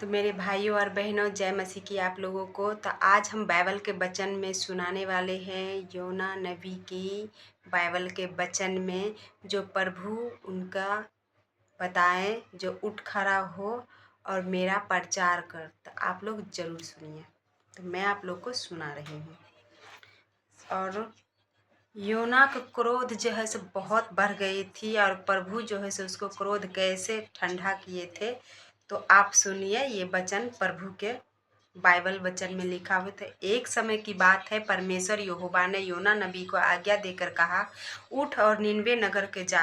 तो मेरे भाइयों और बहनों, जय मसीह की आप लोगों को। तो आज हम बाइबल के वचन में सुनाने वाले हैं योना नबी की बाइबल के वचन में जो प्रभु उनका बताएं, जो उठ खड़ा हो और मेरा प्रचार कर। तो आप लोग ज़रूर सुनिए। तो मैं आप लोग को सुना रही हूँ। और योना का क्रोध जो है सो बहुत बढ़ गई थी और प्रभु जो है सो उसको क्रोध कैसे ठंडा किए थे। तो आप सुनिए, ये वचन प्रभु के बाइबल वचन में लिखा हुआ था। एक समय की बात है, परमेश्वर यहोवा ने योना नबी को आज्ञा देकर कहा, उठ और निनवे नगर के जा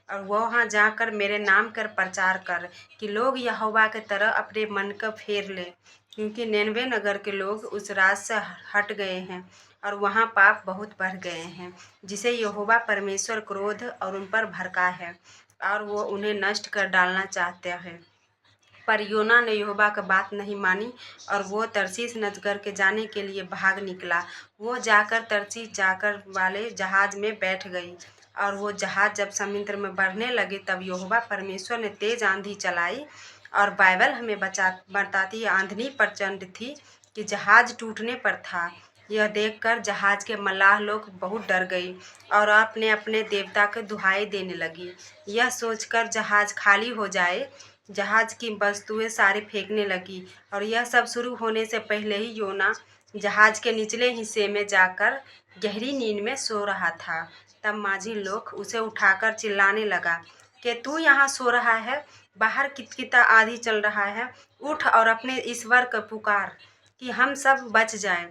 और वहाँ जाकर मेरे नाम कर प्रचार कर कि लोग यहोवा के तरह अपने मन को फेर ले, क्योंकि निनवे नगर के लोग उस रात से हट गए हैं और वहाँ पाप बहुत बढ़ गए हैं, जिसे यहोवा परमेश्वर क्रोध और उन पर भड़का है और वो उन्हें नष्ट कर डालना चाहते हैं। पर योना ने यहोवा की बात नहीं मानी और वो तरसीस नगर के जाने के लिए भाग निकला। वो जाकर तरसीस जाकर वाले जहाज में बैठ गई और वो जहाज जब समुद्र में बढ़ने लगे तब यहोवा परमेश्वर ने तेज आंधी चलाई। और बाइबल हमें बताती है आंधी प्रचंड थी कि जहाज टूटने पर था। यह देखकर जहाज के मल्लाह लोग बहुत डर गई और अपने अपने देवता के दुहाई देने लगी। यह सोचकर जहाज खाली हो जाए, जहाज की वस्तुएं सारी फेंकने लगी। और यह सब शुरू होने से पहले ही योना जहाज के निचले हिस्से में जाकर गहरी नींद में सो रहा था। तब माझी लोग उसे उठाकर चिल्लाने लगा कि तू यहाँ सो रहा है, बाहर कितकिता आंधी चल रहा है, उठ और अपने ईश्वर को पुकार कि हम सब बच जाएं।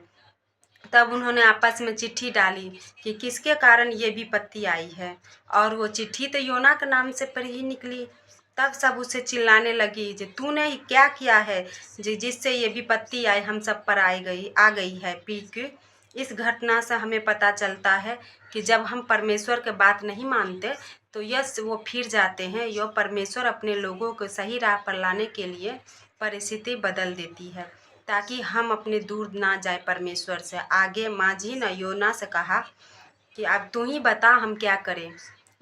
तब उन्होंने आपस में चिट्ठी डाली कि किसके कारण ये विपत्ति आई है, और वो चिट्ठी तो योना के नाम से पर ही निकली। तब सब उसे चिल्लाने लगी कि तूने क्या किया है जिससे ये विपत्ति आई हम सब पर आ गई है। पीक इस घटना से हमें पता चलता है कि जब हम परमेश्वर के बात नहीं मानते तो वो फिर जाते हैं। यह परमेश्वर अपने लोगों को सही राह पर लाने के लिए परिस्थिति बदल देती है ताकि हम अपने दूर ना जाए परमेश्वर से। आगे माझी ने योना से कहा कि अब तू ही बता हम क्या करें।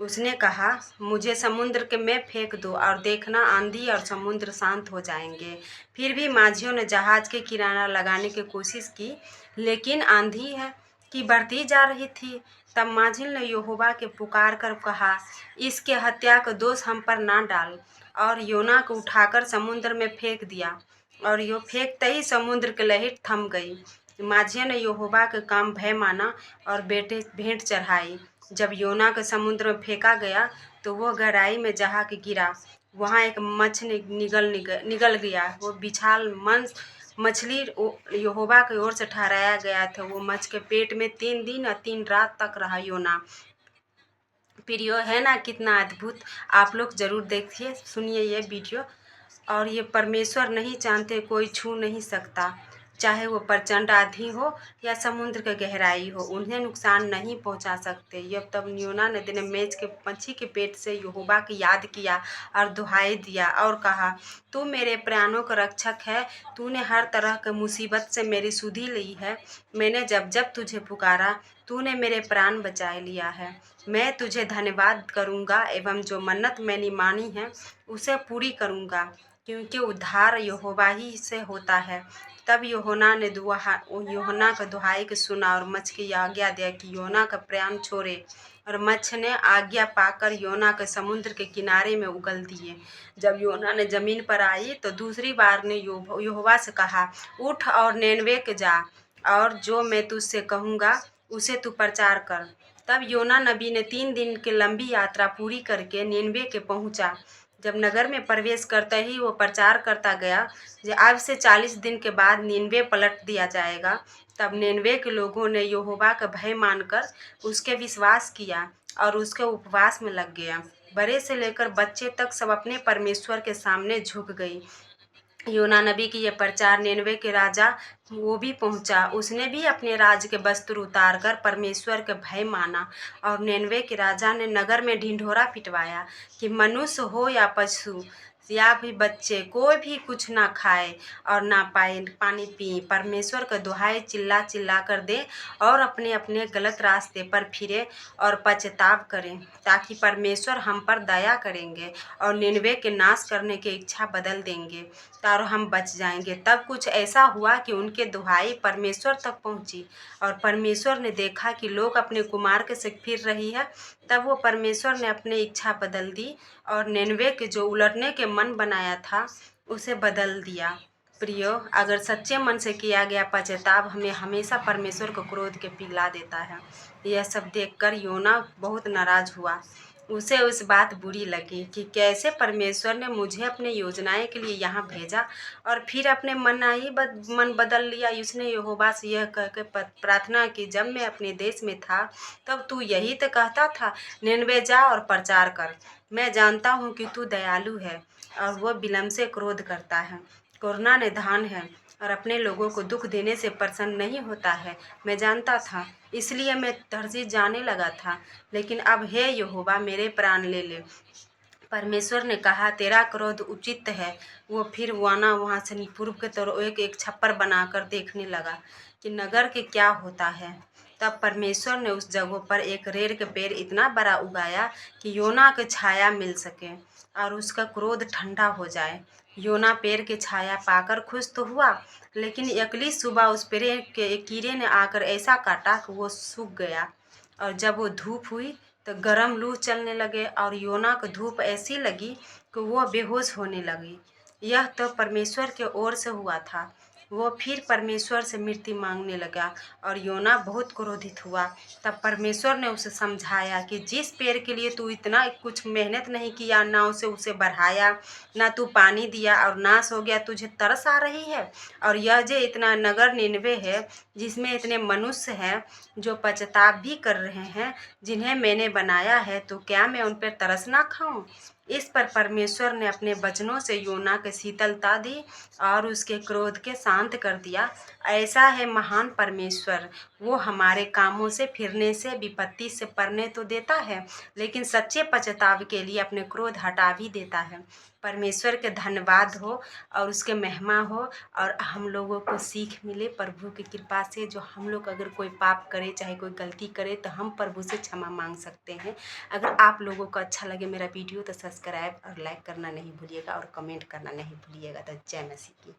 उसने कहा, मुझे समुद्र के में फेंक दो और देखना आंधी और समुद्र शांत हो जाएंगे। फिर भी माझियों ने जहाज के किनारा लगाने की कोशिश की, लेकिन आंधी है कि बढ़ती जा रही थी। तब माझी ने यहोवा के पुकार कर कहा, इसके हत्या का दोष हम पर ना डाल। और योना को उठाकर समुद्र में फेंक दिया और यो फेंकते ही समुद्र की लहर थम गई। माझिया ने यहोवा के काम भय माना और बेटे भेंट चढ़ाई। जब योना के समुद्र में फेंका गया तो वह गहराई में जहा के गिरा। वहाँ एक मछली निगल गया। वो विशाल मछली यहोवा की ओर से ठहराया गया था। वो मछ के पेट में 3 दिन और 3 रात तक रहा योना। प्रियो है ना, कितना अद्भुत। आप लोग ज़रूर देखिए, सुनिए ये वीडियो। और ये परमेश्वर नहीं चाहते, कोई छू नहीं सकता, चाहे वो प्रचंड आंधी हो या समुद्र की गहराई हो, उन्हें नुकसान नहीं पहुंचा सकते। यह तब योना नदी ने मेज के मच्छी के पेट से यहोवा की याद किया और दुहाई दिया और कहा, तू मेरे प्राणों का रक्षक है, तूने हर तरह के मुसीबत से मेरी सुधि ली है। मैंने जब जब तुझे पुकारा तूने मेरे प्राण बचा लिया है। मैं तुझे धन्यवाद करूँगा एवं जो मन्नत मैंने मानी है उसे पूरी करूँगा, क्योंकि उद्धार यहोवा ही से होता है। तब यूहन्ना का दुहाई के सुना और मछ की आज्ञा दिया कि योना का प्राण छोड़े। और मच्छ ने आज्ञा पाकर योना के समुद्र के किनारे में उगल दिए। जब योना ने जमीन पर आई तो दूसरी बार ने यहोवा से कहा, उठ और निनवे के जा और जो मैं तुझसे कहूँगा उसे तू प्रचार कर। तब योना नबी ने 3 दिन की लंबी यात्रा पूरी करके निनवे के पहुँचा। जब नगर में प्रवेश करते ही वो प्रचार करता गया कि अब से 40 दिन के बाद निनवे पलट दिया जाएगा। तब निनवे के लोगों ने यहोवा का भय मानकर उसके विश्वास किया और उसके उपवास में लग गया। बड़े से लेकर बच्चे तक सब अपने परमेश्वर के सामने झुक गई। योना नबी की यह प्रचार निनवे के राजा वो भी पहुंचा। उसने भी अपने राज के वस्त्र उतार कर परमेश्वर के भय माना। और निनवे के राजा ने नगर में ढिंढोरा पिटवाया कि मनुष्य हो या पशु या भी बच्चे कोई भी कुछ ना खाए और ना पाए पानी पिए, परमेश्वर का दुहाई चिल्ला चिल्ला कर दे और अपने अपने गलत रास्ते पर फिरे और पछताव करें, ताकि परमेश्वर हम पर दया करेंगे और निनवे के नाश करने की इच्छा बदल देंगे और हम बच जाएंगे। तब कुछ ऐसा हुआ कि उनके दुहाई परमेश्वर तक पहुंची और परमेश्वर ने देखा कि लोग अपने कुमार के से फिर रही है। तब वो परमेश्वर ने अपनी इच्छा बदल दी और निनवे के जो उलटने के मन बनाया था उसे बदल दिया। प्रियो, अगर सच्चे मन से किया गया पश्चाताप हमें हमेशा परमेश्वर को क्रोध के पिघला देता है। यह सब देखकर योना बहुत नाराज हुआ। उसे उस बात बुरी लगी कि कैसे परमेश्वर ने मुझे अपने योजनाएं के लिए यहाँ भेजा और फिर अपने मन बदल लिया। उसने यहोवा से यह कह के प्रार्थना की, जब मैं अपने देश में था तब तू यही तो कहता था, निनवे जा और प्रचार कर। मैं जानता हूँ कि तू दयालु है और वह विलम्ब से क्रोध करता है, करुणा निधान है और अपने लोगों को दुख देने से प्रसन्न नहीं होता है। मैं जानता था, इसलिए मैं तर्जीह जाने लगा था, लेकिन अब हे यहोवा मेरे प्राण ले ले। परमेश्वर ने कहा, तेरा क्रोध उचित है। वो फिर वाना वहाँ से पूर्व की तरफ एक छप्पर बनाकर देखने लगा कि नगर के क्या होता है। तब परमेश्वर ने उस जगह पर एक रेर के पेड़ इतना बड़ा उगाया कि योना की छाया मिल सके और उसका क्रोध ठंडा हो जाए। योना पेड़ की छाया पाकर खुश तो हुआ, लेकिन अगली सुबह उस पेड़ के एक कीड़े ने आकर ऐसा काटा कि वो सूख गया और जब वो धूप हुई तो गर्म लू चलने लगे और योना को धूप ऐसी लगी कि वो बेहोश होने लगी। यह तो परमेश्वर के ओर से हुआ था। वो फिर परमेश्वर से मृत्यु मांगने लगा और योना बहुत क्रोधित हुआ। तब परमेश्वर ने उसे समझाया कि जिस पेड़ के लिए तू इतना कुछ मेहनत नहीं किया, ना उसे बढ़ाया, ना तू पानी दिया और नाश हो गया, तुझे तरस आ रही है। और यह जो इतना नगर निनवे है, जिसमें इतने मनुष्य हैं जो पश्चाताप भी कर रहे हैं, जिन्हें मैंने बनाया है, तो क्या मैं उन पर तरस ना खाऊं? इस पर परमेश्वर ने अपने वचनों से योना को शीतलता दी और उसके क्रोध के शांत कर दिया। ऐसा है महान परमेश्वर, वो हमारे कामों से फिरने से विपत्ति से पड़ने तो देता है, लेकिन सच्चे पश्चाताप के लिए अपने क्रोध हटा भी देता है। परमेश्वर के धन्यवाद हो और उसके महिमा हो और हम लोगों को सीख मिले प्रभु की कृपा से। जो हम लोग अगर कोई पाप करे, चाहे कोई गलती करे, तो हम प्रभु से क्षमा मांग सकते हैं। अगर आप लोगों को अच्छा लगे मेरा वीडियो तो सब्सक्राइब और लाइक करना नहीं भूलिएगा और कमेंट करना नहीं भूलिएगा। तो जय मसीह की।